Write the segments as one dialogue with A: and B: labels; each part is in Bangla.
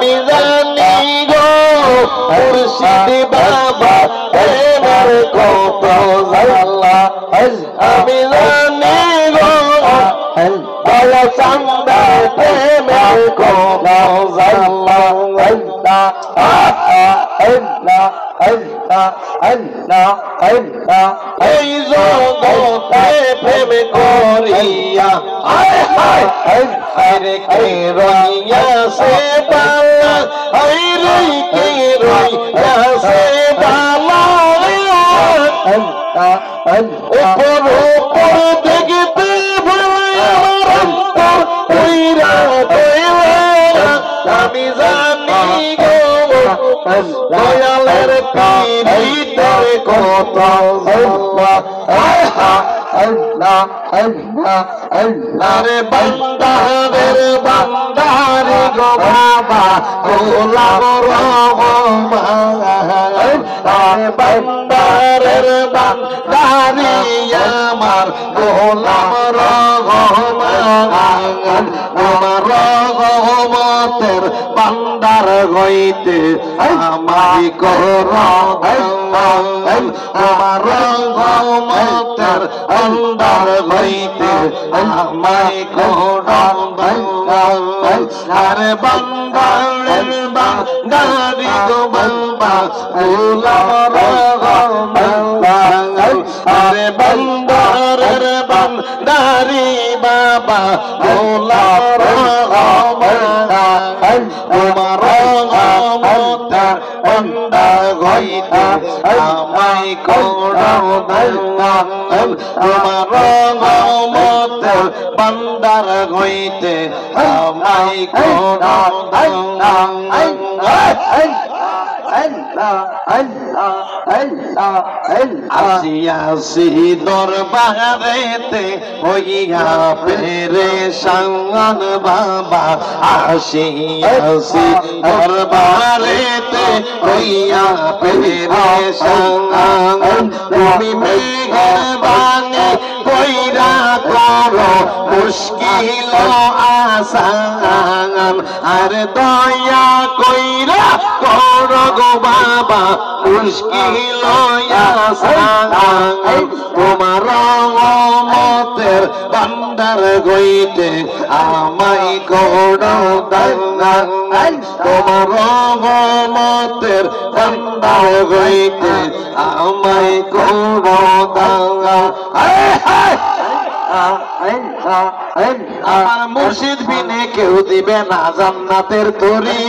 A: আমি জানি গো মুর্শিদ বাবা প্রেমের কত জ্বালা আমি জানি গো দয়া চান্দা প্রেমের কত জ্বালা এই জগতে প্রেম করিয়া আরে কে রইয়া সে বালা আরে কে রইয়া সে বালা উপর উপর দেখতে আমি জানি গো দয়ালের পীড়িতের কত আরে বান্দারের বান্দারে গো বাবা গোলাম রহমান আরে বান্দারের বান্দারে আমার গোলাম রহমান আমার রহমতের বান্দার হইতে আমায় করমান আমার রহমতের বান্দার হইতে আমায় করমান আরে বান্দারের বান্দারি গো বাবা গোলাম রহমান আরে বান্দারের বান্দারি বাবা গোলাম রহমান তোমার রহমতের বান্দা হইতে আমায় করমান তোমার রহমতের বান্দার হইতে আমায় করমান আসিয়াছি দরবারেতে হইয়া পেরেশান বাবা আসিয়াছি দরবারেতে হইয়া পেরেশান তুমি মেহেরবানি কইরা করো মুশকিল আসান আর দয়া কইরা করো গো বাবা মুশকিল আসান তোমার রহমতের বান্দার হইতে আমায় করো দান তোমার রহমতের বান্দার হইতে আমায় করো দান আমার মুর্শিদ বিনে কেউ দিবে না জান্নাতের তরি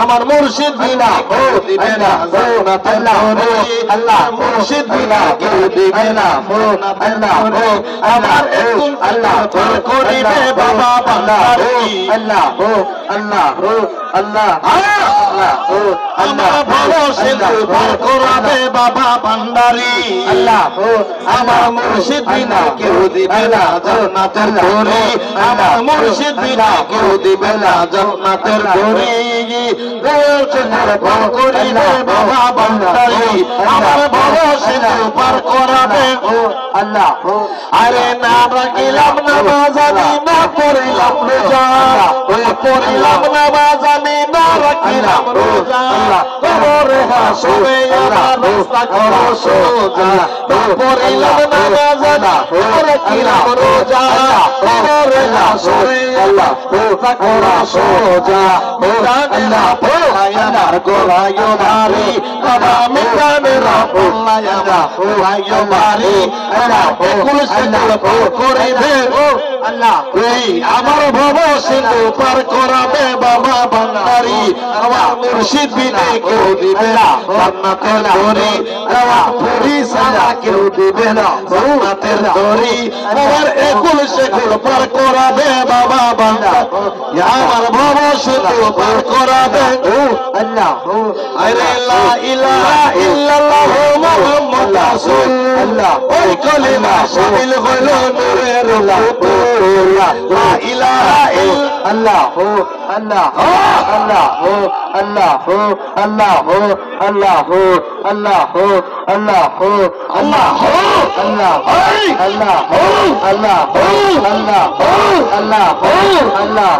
A: আমার মুর্শিদ বিনা কেউ দিবে না জান্নাতের তরি আল্লাহ মুর্শিদ বিনা কেউ দিবে না জান্নাতের তরি আমার একটু আল্লাহ তোর করিবে বাবা বান্দারি আল্লাহ আল্লাহ আল্লাহ আল্লাহ আমার ভরসা তোর করাবে বাবা বান্দারি আল্লাহ আমার মুর্শিদ বিনা কেউ দিবে না জান্নাতের তরি আমার মুর্শিদ বিনা কেউ দিবে না জান্নাতের তরি পার করিবে বাবা বান্দারি আমার ভরসা পার করাবে আল্লাহ আরে না রাখিলাম নামাজ আমি না পড়িলাম রোজা ওই পড়িলাম নামাজ আমি না রাখিলাম রোজা কবরে হাসরে আমার রাস্তা করো সোজা না পড়িলাম নামাজ না রাখিলাম রোজা কবরে হাসরে আল্লাহ রাস্তা করো সোজা মিজানে রাফুল্লাহ গোলায়ো ভারী বাবা মিজানে রাফুল্লাহ গোলায়ো ভারী আল্লাহ একুল সেকুল পার করিবে আল্লাহ এই আমার ভবসিন্ধু পার করাবে বাবা বান্দারি আমার মুর্শিদ বিনে কেউ দিবে না জান্নাতের তরি আমার পুরি সারা কেউ দিবে না জান্নাতের তরি আমার একুল সেকুল পার করাবে বাবা বান্দা আমার ভবসিন্ধু পার করাবে আল্লাহ আরে লা ইলাহা ইল্লাল্লাহ মুহাম্মাদুর রাসূলুল্লাহ ওই কলিমা শামিল হলো নূরের নূর লা ইলাহা ইল্লাল্লাহ আল্লাহ আল্লাহ আল্লাহ আল্লাহ আল্লাহ আল্লাহ আল্লাহ আল্লাহ আল্লাহ আল্লাহ আল্লাহ আল্লাহ আল্লাহ আল্লাহ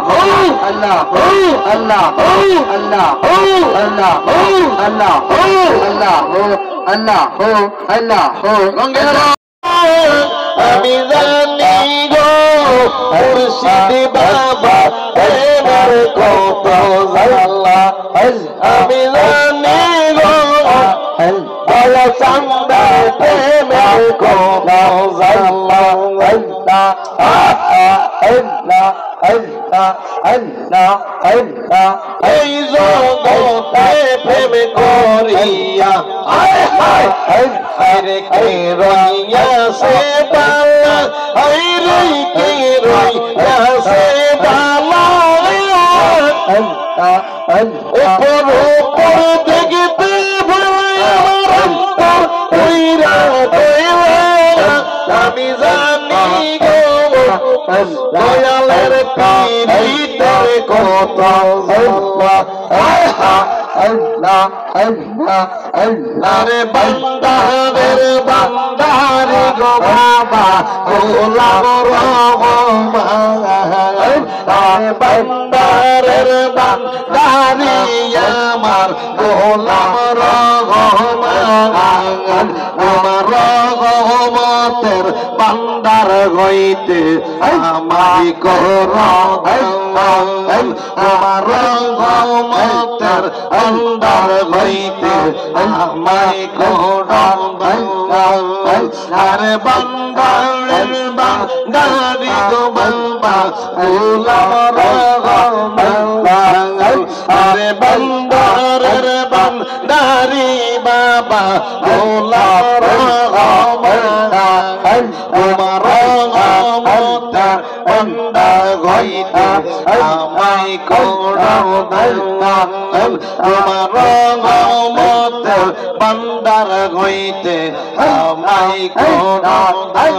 A: আল্লাহ আল্লাহ Allah Allah Allah Allah Allah Allah Allah আমি জানি গো মুর্শিদ বাবা এবার কত জালা আমি জানি গো বলা চান্দা প্রেমের কত জালা আল্লাহ আল্লাহ আল্লাহ আল্লাহ আল্লাহ এই জগতে প্রেম করিয়া আয় হায় আরে কে রইয়া সে বালা আরে কে রইয়া সে বালা আল্লাহ উপর উপর দেখতে ভালো আমার কইরা দেওয়া আমি জানি গো দয়ালের পীরিতের কত আল্লাহ আল্লাহ আল্লাহ আল্লাহ রে বান্দাদের বান্দারে গো বাবা গোলাম রহমান বান্দারের বান্দারে আমার গোলাম রহমান আমার রহমতের বান্দার হইতে আমায় কর আমার রহমতের বান্দার হইতে আমায় কর আরে বান্দারের বান্দারি গো বাবা গোলাম রহমান আরে বান্দারের বান্দারি বাবা গোলাম রহমান তোমার রহমতের বান্দা হইতে আমায় করো দান তোমার রহমতের বান্দার হইতে আমায় করো দান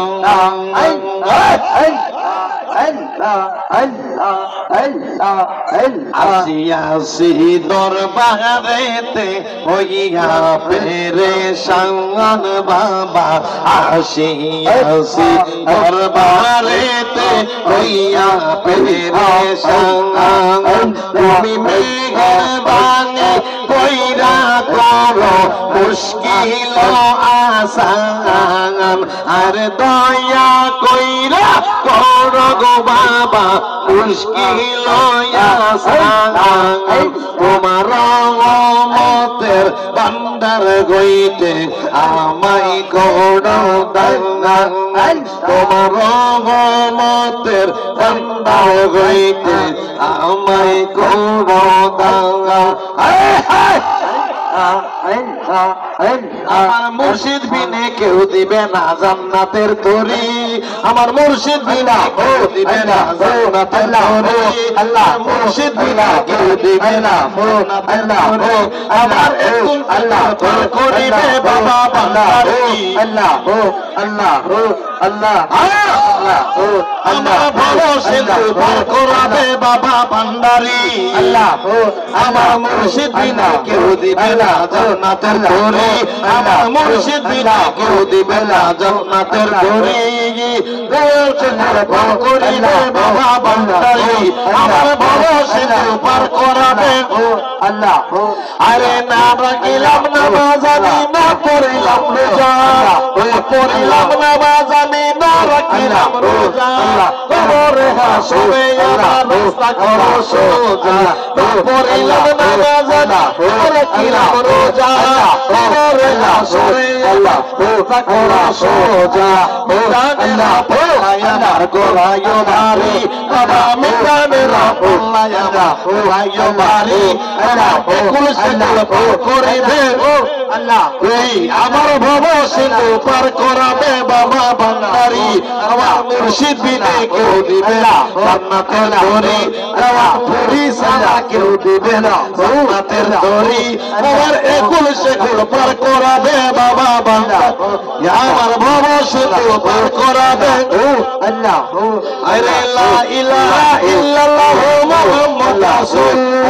A: আসিয়াছি দরবারেতে হইয়া পেরেশান বাবা আসিয়াছি দরবারেতে হইয়া পেরেশান তুমি মেহেরবানি কইরা করো মুশকিল আসান আর দয়া কইরা করো গো বাবা মুশকিল আসান তোমার রহমতের বান্দার হইতে আমায় করো দান তোমার রহমতের বান্দার হইতে আমায় করো দান আমার মুর্শিদ বিনে কেউ দিবে না জান্নাতের তরি আমার মুর্শিদ বিনা কেউ দিবে না জান্নাতের তরি আল্লাহ মুর্শিদ বিনা কেউ দিবে না জান্নাতের তরি আমার একদম আল্লাহ তোর করিবে বাবা বান্দারি আল্লাহ আল্লাহ আল্লাহ আল্লাহ আমার ভালো সিন্ধু পার করাবে বাবা বান্দারি আল্লাহ আমার মুর্শিদ বিনা কেউ দিবে না জান্নাতের তরি আমার মুর্শিদ বিনা কেউ দিবে না জান্নাতের তরি ভালো সিন্ধু পার করিবে বাবা বান্দারি আমার ভালো সিন্ধু পার করাবে আল্লাহ আরে না রাখিলাম নামাজ আমি না পড়িলাম রোজা পড়িলাম নামাজ আমি না রাখিলাম রোজা তোমারে হাসবে আমার রাস্তা করো সোজা পড়িলাম নামাজ না রাখিলাম রোজা তোমারে হাসবে আল্লাহ রাস্তা করো সোজা মিজানেরা পড়ায়ার গোরায়ো ভারী বাবা মিজানেরা পড়ায়ারা গোরায়ো ভারী আল্লাহ একুল সেকুল পার করিবে আল্লাহ এই আমার ভব সিন্ধু পার করাবে বাবা বান্দারি আমার মুর্শিদ বিনে কেউ দিবে না জান্নাতের তরি আমার পুরি সারা কেউ দিবে না জান্নাতের তরি আমার একুল সেকুল পার করাবে বাবা বান্দা আমার ভব সিন্ধু পার করাবে আল্লাহ আরে লা ইলাহা ইল্লাল্লাহ মুহাম্মাদুর রাসূল